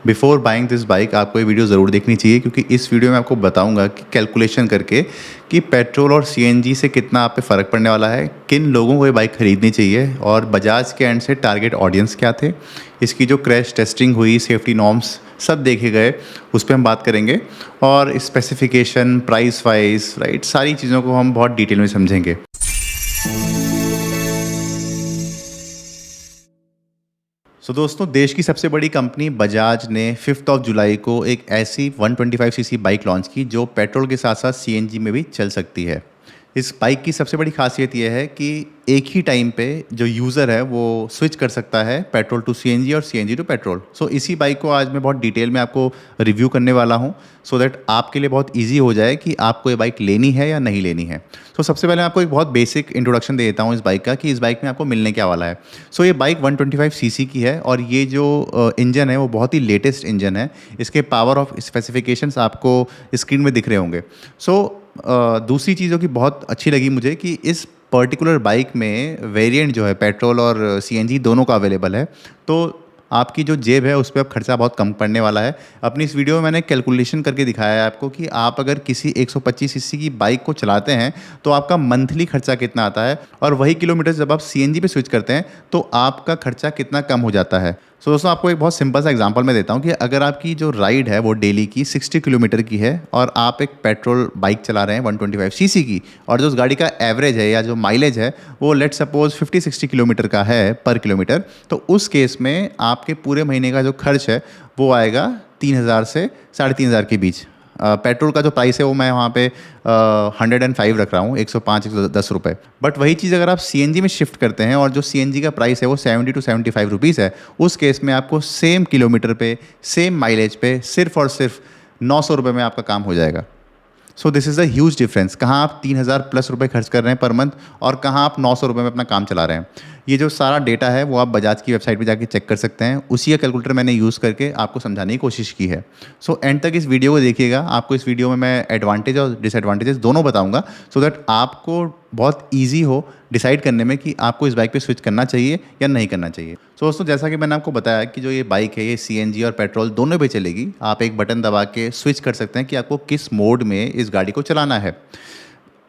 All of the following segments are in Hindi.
बिफोर बाइंग दिस बाइक आपको ये वीडियो ज़रूर देखनी चाहिए, क्योंकि इस वीडियो में आपको बताऊंगा कि कैलकुलेशन करके कि पेट्रोल और सीएनजी से कितना आप पे फ़र्क पड़ने वाला है, किन लोगों को ये बाइक ख़रीदनी चाहिए और बजाज के एंड से टारगेट ऑडियंस क्या थे, इसकी जो क्रैश टेस्टिंग हुई, सेफ्टी नॉर्म्स सब देखे गए, उस पर हम बात करेंगे और स्पेसिफिकेशन, प्राइस वाइज, राइट, सारी चीज़ों को हम बहुत डिटेल में समझेंगे। दोस्तों, देश की सबसे बड़ी कंपनी बजाज ने 5 जुलाई को एक ऐसी 125 सीसी बाइक लॉन्च की जो पेट्रोल के साथ साथ सीएनजी में भी चल सकती है। इस बाइक की सबसे बड़ी खासियत यह है कि एक ही टाइम पे जो यूज़र है वो स्विच कर सकता है पेट्रोल टू सीएनजी और सीएनजी टू पेट्रोल। इसी बाइक को आज मैं बहुत डिटेल में आपको रिव्यू करने वाला हूँ, सो दैट आपके लिए बहुत इजी हो जाए कि आपको ये बाइक लेनी है या नहीं लेनी है। सबसे पहले आपको एक बहुत बेसिक इंट्रोडक्शन दे देता हूँ इस बाइक का कि इस बाइक में आपको मिलने क्या वाला है। ये बाइक 125 सीसी की है और ये जो इंजन है वो बहुत ही लेटेस्ट इंजन है। इसके पावर ऑफ स्पेसिफिकेशंस आपको स्क्रीन में दिख रहे होंगे। दूसरी चीज़ों की बहुत अच्छी लगी मुझे कि इस पर्टिकुलर बाइक में वेरिएंट जो है पेट्रोल और सीएनजी दोनों का अवेलेबल है। तो आपकी जो जेब है उस पर अब खर्चा बहुत कम पड़ने वाला है। अपनी इस वीडियो में मैंने कैलकुलेशन करके दिखाया है आपको कि आप अगर किसी 125 सीसी की बाइक को चलाते हैं तो आपका मंथली खर्चा कितना आता है, और वही किलोमीटर जब आप सीएनजी पे स्विच करते हैं तो आपका खर्चा कितना कम हो जाता है। दोस्तों, आपको एक बहुत सिंपल सा एग्जांपल मैं देता हूँ कि अगर आपकी जो राइड है वो डेली की 60 किलोमीटर की है और आप एक पेट्रोल बाइक चला रहे हैं 125 सीसी की, और जो उस गाड़ी का एवरेज है या जो माइलेज है वो लेट सपोज 50-60 किलोमीटर का है पर किलोमीटर, तो उस केस में आपके पूरे महीने का जो खर्च है वो आएगा 3,000 से 3,500 के बीच। पेट्रोल का जो प्राइस है वो मैं वहाँ पे 105 रख रहा हूँ, 105-110 रुपये। बट वही चीज़ अगर आप सीएनजी में शिफ्ट करते हैं और जो सीएनजी का प्राइस है वो 70-75 रुपीज़ है, उस केस में आपको सेम किलोमीटर पे, सेम माइलेज पे सिर्फ और सिर्फ 900 रुपये में आपका काम हो जाएगा। This is the huge difference. कहाँ आप 3,000 प्लस रुपये खर्च कर रहे हैं पर मंथ और कहाँ आप 900 रुपये में अपना काम चला रहे हैं। ये जो सारा डेटा है वो आप बजाज की वेबसाइट पे जाके चेक कर सकते हैं। उसी का कैलकुलेटर मैंने यूज़ करके आपको समझाने की कोशिश की है। एंड तक इस वीडियो को देखिएगा। आपको इस वीडियो में मैं एडवांटेज और डिसएडवांटेजेस दोनों बताऊंगा, सो दैट आपको बहुत ईजी हो डिसाइड करने में कि आपको इस बाइक पे स्विच करना चाहिए या नहीं करना चाहिए। दोस्तों, जैसा कि मैंने आपको बताया कि जो ये बाइक है ये सीएनजी और पेट्रोल दोनों पे चलेगी। आप एक बटन दबा के स्विच कर सकते हैं कि आपको किस मोड में इस गाड़ी को चलाना है।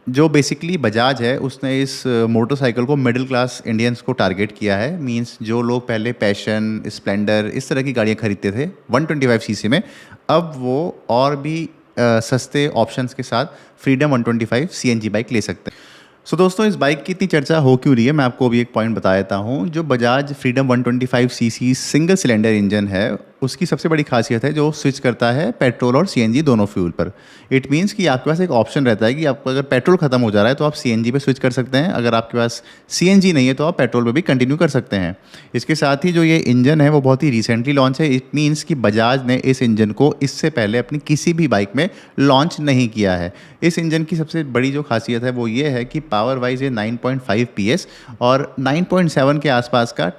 जो बेसिकली बजाज है उसने इस मोटरसाइकिल को मिडिल क्लास इंडियंस को टारगेट किया है। मींस जो लोग पहले पैशन, स्प्लेंडर, इस तरह की गाड़ियाँ खरीदते थे 125 सीसी में, अब वो और भी सस्ते ऑप्शंस के साथ फ्रीडम 125 सीएनजी बाइक ले सकते हैं। दोस्तों, इस बाइक की इतनी चर्चा हो क्यों रही है, मैं आपको अभी एक पॉइंट बता देता हूँ। जो Bajaj freedom 125 CC single cylinder engine है उसकी सबसे बड़ी खासियत है जो स्विच करता है पेट्रोल और सीएनजी दोनों फ्यूल पर। इट मीन्स कि आपके पास एक ऑप्शन रहता है कि आपको अगर पेट्रोल खत्म हो जा रहा है तो आप सीएनजी पे स्विच कर सकते हैं, अगर आपके पास सीएनजी नहीं है तो आप पेट्रोल पे भी कंटिन्यू कर सकते हैं। इसके साथ ही जो ये इंजन है वो बहुत ही रिसेंटली लॉन्च है। इट मीन्स कि बजाज ने इस इंजन को इससे पहले अपनी किसी भी बाइक में लॉन्च नहीं किया है। इस इंजन की सबसे बड़ी जो खासियत है वो ये है कि पावर वाइज ये 9.5 पीएस और 9.7 के आसपास का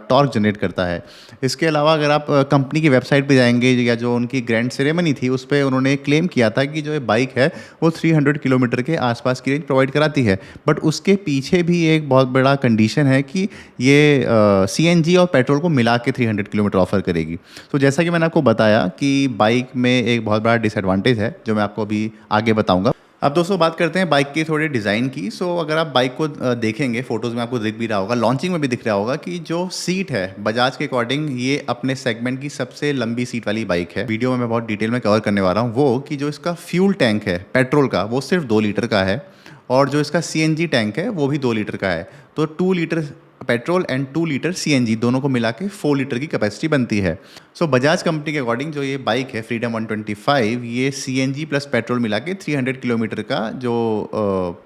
टॉर्क जनरेट करता है। इसके अलावा अगर आप कंपनी की वेबसाइट पे जाएंगे या जो उनकी ग्रैंड सेरेमनी थी उस पर उन्होंने क्लेम किया था कि जो ये बाइक है वो 300 किलोमीटर के आसपास की रेंज प्रोवाइड कराती है। बट उसके पीछे भी एक बहुत बड़ा कंडीशन है कि ये सीएनजी और पेट्रोल को मिला के 300 किलोमीटर ऑफर करेगी। जैसा कि मैंने आपको बताया कि बाइक में एक बहुत बड़ा डिसएडवांटेज है जो मैं आपको अभी आगे बताऊँगा। अब दोस्तों, बात करते हैं बाइक की थोड़ी डिज़ाइन की। अगर आप बाइक को देखेंगे, फोटोज़ में आपको दिख भी रहा होगा, लॉन्चिंग में भी दिख रहा होगा कि जो सीट है बजाज के अकॉर्डिंग ये अपने सेगमेंट की सबसे लंबी सीट वाली बाइक है। वीडियो में मैं बहुत डिटेल में कवर करने वाला हूँ वो कि जो इसका फ्यूल टैंक है पेट्रोल का वो सिर्फ 2 लीटर का है, और जो इसका सीएनजी टैंक है वो भी 2 लीटर का है। 2 litre petrol and 2 litre CNG दोनों को मिला के 4 लीटर की कैपेसिटी बनती है। बजाज कंपनी के अकॉर्डिंग जो ये बाइक है फ्रीडम 125 ये सीएनजी प्लस पेट्रोल मिला के 300 किलोमीटर का जो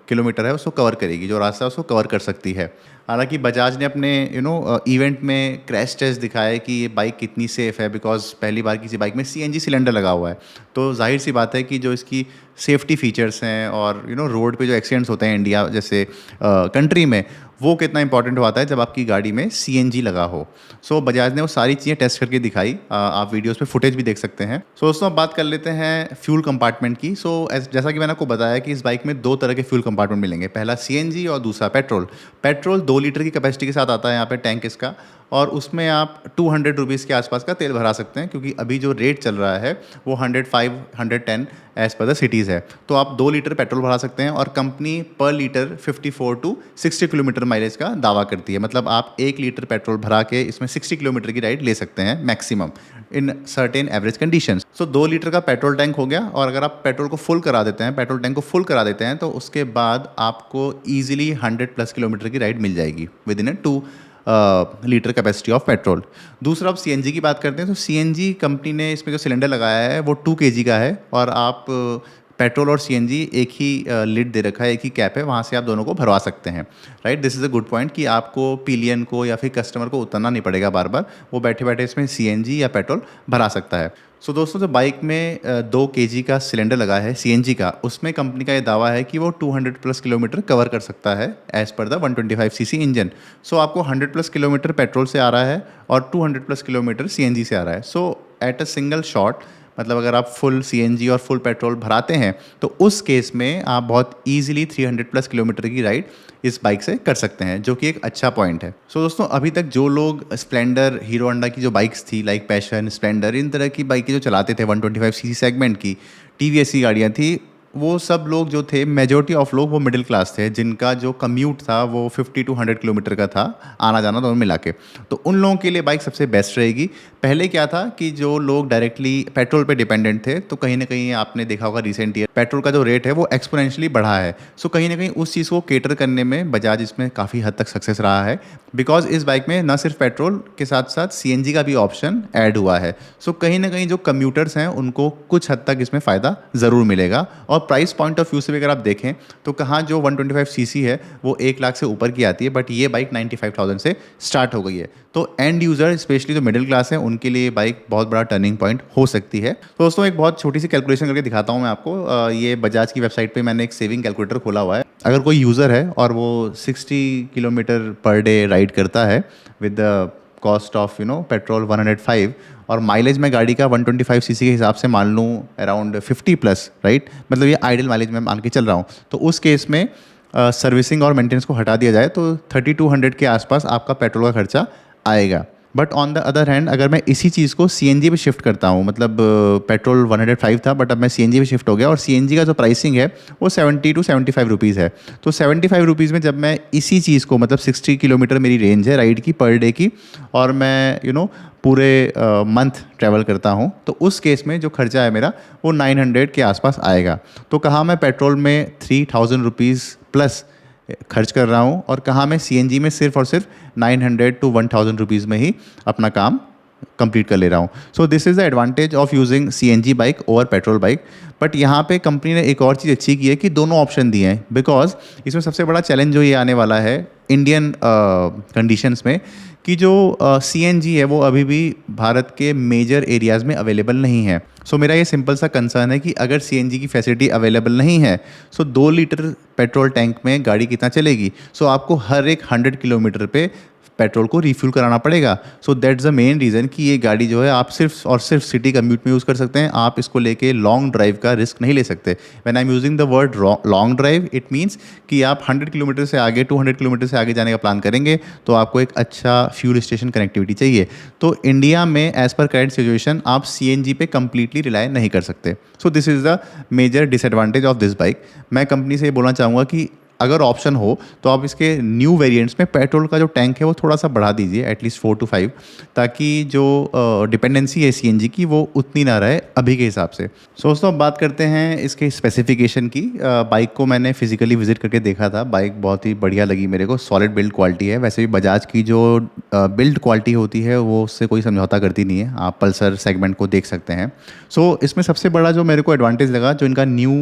किलोमीटर है उसको कवर करेगी, जो रास्ता उसको कवर कर सकती है। हालांकि बजाज ने अपने इवेंट में क्रैश टेस्ट दिखाया है कि ये बाइक कितनी सेफ़ है, बिकॉज पहली बार किसी बाइक में सीएनजी सिलेंडर लगा हुआ है। तो जाहिर सी बात है कि जो इसकी सेफ्टी फीचर्स हैं और रोड पे जो एक्सीडेंट्स होते हैं इंडिया जैसे कंट्री में, वो कितना इंपॉर्टेंट होता है जब आपकी गाड़ी में सीएनजी लगा हो। बजाज ने वो सारी चीज़ें टेस्ट करके दिखाई। आप वीडियोस पे फुटेज भी देख सकते हैं। दोस्तों, अब बात कर लेते हैं फ्यूल कंपार्टमेंट की। जैसा कि मैंने आपको बताया कि इस बाइक में 2 तरह के फ्यूल कंपार्टमेंट मिलेंगे, पहला सीएनजी और दूसरा पेट्रोल। पेट्रोल 2 लीटर की कैपेसिटी के साथ आता है यहाँ पे टैंक इसका, और उसमें आप 200 रुपीज़ के आसपास का तेल भरा सकते हैं, क्योंकि अभी जो रेट चल रहा है वो 105 110 एज़ पर द सिटीज़ है। तो आप 2 लीटर पेट्रोल भरा सकते हैं और कंपनी पर लीटर 54 टू 60 किलोमीटर माइलेज का दावा करती है। मतलब आप 1 लीटर पेट्रोल भरा के इसमें 60 किलोमीटर की राइड ले सकते हैं maximum in certain average conditions. So 2 litre का पेट्रोल टैंक हो गया, और अगर आप पेट्रोल को फुल करा देते हैं, पेट्रोल टैंक को फुल करा देते हैं, तो उसके बाद आपको ईजिली 100+ किलोमीटर की राइड मिल जाएगी with in A 2 litre capacity of petrol. दूसरा, अब सीएनजी की बात करते हैं, तो सीएनजी कंपनी ने इसमें जो सिलेंडर लगाया है वो 2 केजी का है, और आप पेट्रोल और सीएनजी एक ही लिड दे रखा है, एक ही कैप है, वहाँ से आप दोनों को भरवा सकते हैं। Right, this is a good point कि आपको पिलियन को या फिर कस्टमर को उतरना नहीं पड़ेगा बार बार, वो बैठे बैठे इसमें सीएनजी या पेट्रोल भरा सकता है। सो दोस्तों, जो बाइक में 2 केजी का सिलेंडर लगा है सीएनजी का, उसमें कंपनी का ये दावा है कि वो 200+ किलोमीटर कवर कर सकता है as per the 125 CC engine. सो आपको 100+ किलोमीटर पेट्रोल से आ रहा है और 200+ किलोमीटर सीएनजी से आ रहा है। सो एट अ सिंगल शॉट, मतलब अगर आप फुल सीएनजी और फुल पेट्रोल भराते हैं, तो उस केस में आप बहुत ईजिली 300+ किलोमीटर की राइड इस बाइक से कर सकते हैं, जो कि एक अच्छा पॉइंट है। सो दोस्तों, अभी तक जो लोग स्प्लेंडर, हीरो होंडा की जो बाइक्स थी लाइक पैशन, स्प्लेंडर, इन तरह की बाइकें जो चलाते थे 125 सीसी सेगमेंट की, टीवीएस की गाड़ियाँ थी, वो सब लोग जो थे, मेजॉरिटी ऑफ लोग वो मिडिल क्लास थे, जिनका जो कम्यूट था वो 50 टू 100 किलोमीटर का था, आना जाना दोनों मिला के। तो उन लोगों के लिए बाइक सबसे बेस्ट रहेगी। पहले क्या था कि जो लोग डायरेक्टली पेट्रोल पे डिपेंडेंट थे, तो कहीं ना कहीं आपने देखा होगा रिसेंट ईयर पेट्रोल का जो रेट है वो एक्सपोनेंशियली बढ़ा है। सो कहीं ना कहीं उस चीज़ को केटर करने में बजाज इसमें काफ़ी हद तक सक्सेस रहा है, बिकॉज इस बाइक में न सिर्फ पेट्रोल के साथ साथ सीएनजी का भी ऑप्शन ऐड हुआ है। सो कहीं ना कहीं जो कम्यूटर्स हैं उनको कुछ हद तक इसमें फ़ायदा ज़रूर मिलेगा। और प्राइस पॉइंट ऑफ व्यू से भी अगर आप देखें, तो कहाँ जो 125 सीसी है वो 1 लाख से ऊपर की आती है, बट ये बाइक 95,000 से स्टार्ट हो गई है। तो एंड यूज़र, स्पेशली जो मिडिल क्लास है, उनके लिए बाइक बहुत बड़ा टर्निंग पॉइंट हो सकती है। तो दोस्तों, एक बहुत छोटी सी कैलकुलेशन करके दिखाता हूँ मैं आपको। ये बजाज की वेबसाइट पे मैंने एक सेविंग कैलकुलेटर खोला हुआ है। अगर कोई यूज़र है और वो 60 किलोमीटर पर डे राइड करता है with the cost of petrol 105, और माइलेज में गाड़ी का 125 सीसी के हिसाब से मान लूँ अराउंड 50+, राइट, मतलब ये आइडियल माइलेज में मान के चल रहा हूँ। तो उस केस में सर्विसिंग और मेंटेनेंस को हटा दिया जाए तो 3200 के आसपास आपका पेट्रोल का खर्चा आएगा। But on the other hand, अगर मैं इसी चीज़ को सीएनजी पे शिफ्ट करता हूँ, मतलब पेट्रोल 105 था बट अब मैं सीएनजी पे शिफ्ट हो गया, और सीएनजी का जो प्राइसिंग है वो 70 टू 75 रुपीज़ है। तो 75 रुपीज़ में जब मैं इसी चीज़ को, मतलब 60 किलोमीटर मेरी रेंज है राइड की पर डे की, और मैं पूरे मंथ ट्रैवल करता हूँ, तो उस केस में जो खर्चा है मेरा वो 900 के आसपास आएगा। तो कहाँ मैं पेट्रोल में 3000 रुपीज़ प्लस खर्च कर रहा हूँ, और कहाँ मैं सीएनजी में सिर्फ और सिर्फ 900 टू 1000 रुपीज़ में ही अपना काम कंप्लीट कर ले रहा हूँ। सो this is the advantage of using CNG bike over petrol bike. But यहाँ पे कंपनी ने एक और चीज़ अच्छी की है कि दोनों ऑप्शन दिए हैं, बिकॉज इसमें सबसे बड़ा चैलेंज जो ये आने वाला है इंडियन कंडीशंस में, कि जो सीएनजी है वो अभी भी भारत के मेजर एरियाज़ में अवेलेबल नहीं है। सो मेरा ये सिंपल सा कंसर्न है कि अगर सीएनजी की फैसिलिटी अवेलेबल नहीं है, सो 2 लीटर पेट्रोल टैंक में गाड़ी कितना चलेगी। सो आपको हर एक 100 किलोमीटर पे पेट्रोल को रिफ्यूल कराना पड़ेगा। So that's the main reason कि ये गाड़ी जो है आप सिर्फ और सिर्फ सिटी कम्यूट में यूज़ कर सकते हैं। आप इसको लेके लॉन्ग ड्राइव का रिस्क नहीं ले सकते। When I am using the word long drive, it means कि आप 100 किलोमीटर से आगे, 200 किलोमीटर से आगे जाने का प्लान करेंगे, तो आपको एक अच्छा फ्यूल स्टेशन कनेक्टिविटी चाहिए। तो इंडिया में एज़ पर करंट सिचुएशन आप सीएनजी पे कम्प्लीटली रिलाई नहीं कर सकते। So this is the major disadvantage of this bike. मैं कंपनी से ये बोलना चाहूँगा कि अगर ऑप्शन हो तो आप इसके न्यू वेरिएंट्स में पेट्रोल का जो टैंक है वो थोड़ा सा बढ़ा दीजिए, एटलीस्ट 4 to 5, ताकि जो डिपेंडेंसी है सीएनजी की वो उतनी ना रहे अभी के हिसाब से। सो दोस्तों, अब बात करते हैं इसके स्पेसिफिकेशन की। बाइक को मैंने फिजिकली विजिट करके देखा था, बाइक बहुत ही बढ़िया लगी मेरे को, सॉलिड बिल्ड क्वालिटी है। वैसे भी बजाज की जो बिल्ड क्वालिटी होती है वो उससे कोई समझौता करती नहीं है, आप पल्सर सेगमेंट को देख सकते हैं। सो इसमें सबसे बड़ा जो मेरे को एडवांटेज लगा, जो इनका न्यू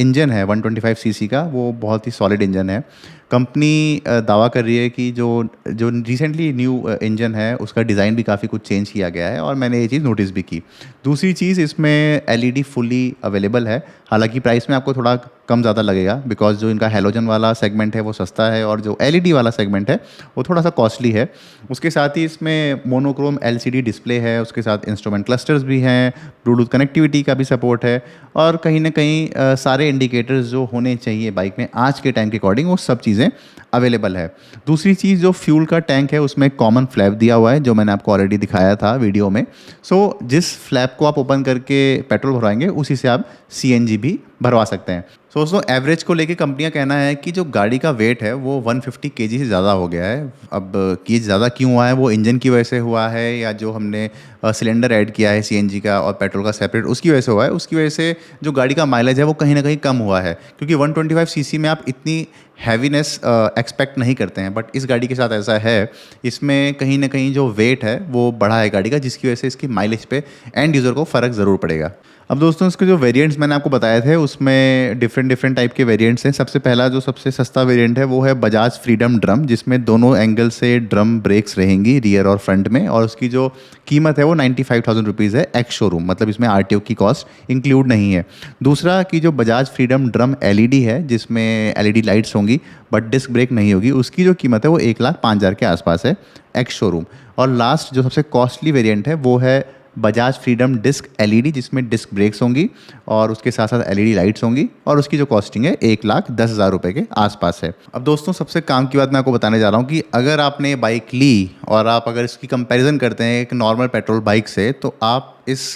इंजन है 125 सीसी का, वो बहुत ही सॉलिड इंजन है। कंपनी दावा कर रही है कि जो जो रिसेंटली न्यू इंजन है उसका डिज़ाइन भी काफ़ी कुछ चेंज किया गया है, और मैंने ये चीज़ नोटिस भी की। दूसरी चीज़, इसमें एलईडी फुली अवेलेबल है। हालांकि प्राइस में आपको थोड़ा कम ज़्यादा लगेगा, बिकॉज जो इनका हैलोजन वाला सेगमेंट है वो सस्ता है, और जो एलईडी वाला सेगमेंट है वो थोड़ा सा कॉस्टली है। उसके साथ ही इसमें मोनोक्रोम एलसीडी डिस्प्ले है, उसके साथ इंस्ट्रूमेंट क्लस्टर्स भी हैं, ब्लूटूथ कनेक्टिविटी का भी सपोर्ट है, और कहीं ना कहीं सारे इंडिकेटर्स जो होने चाहिए बाइक में आज के टाइम के अकॉर्डिंग वो सब चीज़ें चीज़ें अवेलेबल है। दूसरी चीज़, जो फ्यूल का टैंक है उसमें कॉमन फ्लैप दिया हुआ है, जो मैंने आपको ऑलरेडी दिखाया था वीडियो में। सो जिस फ्लैप को आप ओपन करके पेट्रोल भरवाएंगे उसी से आप सीएनजी भी भरवा सकते हैं। सो दोस्तों, एवरेज को लेके कंपनियां कहना है कि जो गाड़ी का वेट है वो 150 केजी से ज़्यादा हो गया है। अब ये ज़्यादा क्यों हुआ है, वो इंजन की वजह से हुआ है या जो हमने सिलेंडर ऐड किया है सीएनजी का और पेट्रोल का सेपरेट, उसकी वजह से हुआ है। उसकी वजह से जो गाड़ी का माइलेज है वो कहीं ना कहीं कम हुआ है, क्योंकि 125 सीसी में आप इतनी हैवीनेस एक्सपेक्ट नहीं करते हैं, बट इस गाड़ी के साथ ऐसा है। इसमें कहीं ना कहीं जो वेट है वो बढ़ा है गाड़ी का, जिसकी वजह से इसकी माइलेज पे एंड यूज़र को फ़र्क ज़रूर पड़ेगा। अब दोस्तों, इसके जो वेरिएंट्स मैंने आपको बताए थे उसमें डिफरेंट टाइप के वेरिएंट्स हैं। सबसे पहला जो सबसे सस्ता वेरिएंट है वो है बजाज फ्रीडम ड्रम, जिसमें दोनों एंगल से ड्रम ब्रेक्स रहेंगी रियर और फ्रंट में, और उसकी जो कीमत है वो 95,000 रुपीज़ है एक्स शोरूम, मतलब इसमें आरटीओ की कॉस्ट इंक्लूड नहीं है। दूसरा कि जो बजाज फ्रीडम ड्रम एलईडी है, जिसमें एलईडी लाइट्स होंगी बट डिस्क ब्रेक नहीं होगी, उसकी जो कीमत है वो 1,05,000 के आसपास है एक्स शोरूम। और लास्ट जो सबसे कॉस्टली वेरिएंट है वो है बजाज फ्रीडम डिस्क एलईडी, जिसमें डिस्क ब्रेक्स होंगी और उसके साथ साथ एलईडी लाइट्स होंगी, और उसकी जो कॉस्टिंग है 1,10,000 रुपये के आसपास है। अब दोस्तों, सबसे काम की बात मैं आपको बताने जा रहा हूँ कि अगर आपने बाइक ली और आप अगर इसकी कंपैरिजन करते हैं एक नॉर्मल पेट्रोल बाइक से, तो आप इस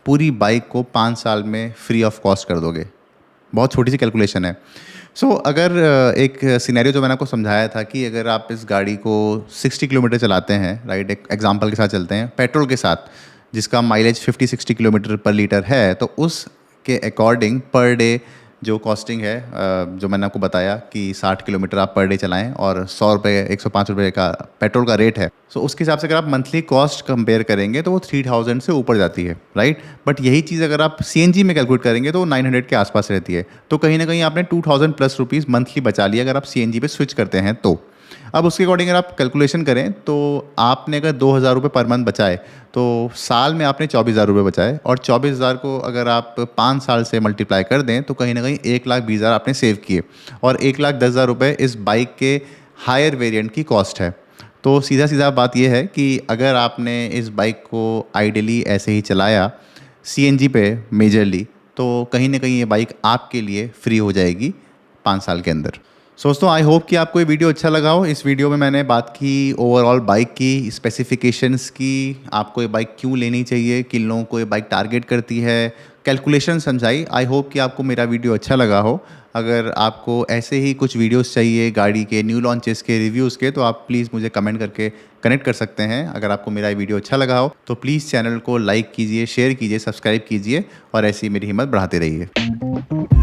पूरी बाइक को 5 साल में फ्री ऑफ कॉस्ट कर दोगे। बहुत छोटी सी कैलकुलेशन है। अगर एक सिनेरियो जो मैंने आपको समझाया था कि अगर आप इस गाड़ी को 60 किलोमीटर चलाते हैं, राइट, एक एग्जांपल के साथ चलते हैं पेट्रोल के साथ, जिसका माइलेज 50-60 किलोमीटर पर लीटर है, तो उसके अकॉर्डिंग पर डे जो कॉस्टिंग है, जो मैंने आपको बताया कि 60 किलोमीटर आप पर डे चलाएं और 100 रुपये 105 रुपये का पेट्रोल का रेट है, सो उसके हिसाब से अगर आप मंथली कॉस्ट कंपेयर करेंगे तो वो 3000 से ऊपर जाती है, राइट। बट यही चीज़ अगर आप सीएनजी में कैलकुलेट करेंगे तो 900 के आसपास रहती है। तो कहीं ना कहीं आपने 2000 प्लस रुपीज़ मंथली बचा लिया अगर आप सीएनजी पे स्विच करते हैं तो। अब उसके अकॉर्डिंग अगर आप कैलकुलेशन करें तो आपने अगर 2,000 रुपये पर मंथ बचाए तो साल में आपने 24,000 रुपये बचाए, और 24,000 को अगर आप 5 साल से मल्टीप्लाई कर दें तो कहीं ना कहीं 1,20,000 आपने सेव किए, और 1,10,000 रुपये इस बाइक के हायर वेरिएंट की कॉस्ट है। तो सीधा सीधा बात यह है कि अगर आपने इस बाइक को आइडियली ऐसे ही चलाया सीएनजी पे मेजरली, तो कहीं ना कहीं ये बाइक आपके लिए फ्री हो जाएगी 5 साल के अंदर। दोस्तों, आई होप कि आपको ये वीडियो अच्छा लगा हो। इस वीडियो में मैंने बात की ओवरऑल बाइक की स्पेसिफिकेशंस की, आपको ये बाइक क्यों लेनी चाहिए, किन लोगों को ये बाइक टारगेट करती है, कैलकुलेशन समझाई। आई होप कि आपको मेरा वीडियो अच्छा लगा हो। अगर आपको ऐसे ही कुछ वीडियोस चाहिए गाड़ी के न्यू लॉन्चेस के, रिव्यूज़ के, तो आप प्लीज़ मुझे कमेंट करके कनेक्ट कर सकते हैं। अगर आपको मेरा वीडियो अच्छा लगा हो तो प्लीज़ चैनल को लाइक कीजिए, शेयर कीजिए, सब्सक्राइब कीजिए, और ऐसी मेरी हिम्मत बढ़ाते रहिए।